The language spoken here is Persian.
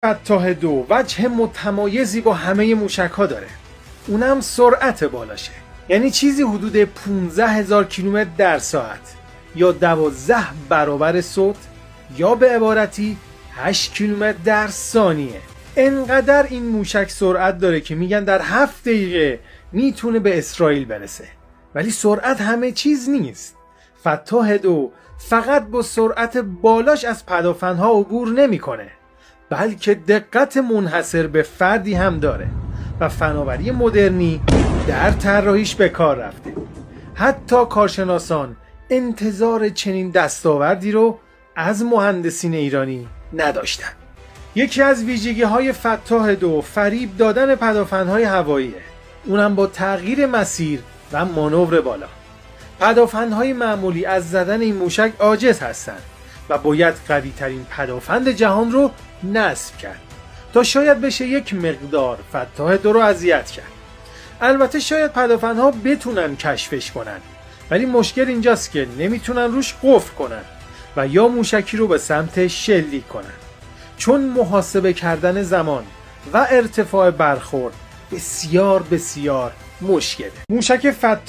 فتاح دو وجه متمایزی با همه موشک ها داره، اونم سرعت بالاشه. یعنی چیزی حدود 15,000 کیلومتر در ساعت یا 12 برابر صوت، یا به عبارتی 8 کیلومتر در ثانیه. انقدر این موشک سرعت داره که میگن در 7 دقیقه میتونه به اسرائیل برسه. ولی سرعت همه چیز نیست. فتاح دو فقط با سرعت بالاش از پدافندها عبور نمیکنه، بلکه دقت منحصر به فردی هم داره و فناوری مدرنی در طراحیش به کار رفته. حتی کارشناسان انتظار چنین دستاوردی رو از مهندسین ایرانی نداشتن. یکی از ویژگی‌های فتاح دو فریب دادن پدافندهای هواییه، اونم با تغییر مسیر و مانور بالا. پدافندهای معمولی از زدن این موشک عاجز هستند و باید قوی ترین پدافند جهان رو نصب کرد تا شاید بشه یک مقدار فتاح دو رو اذیت کرد. البته شاید پدافندها بتونن کشفش کنن، ولی مشکل اینجاست که نمیتونن روش قفل کنن و یا موشکی رو به سمت شلیک کنن، چون محاسبه کردن زمان و ارتفاع برخورد بسیار مشکله. موشک فتاح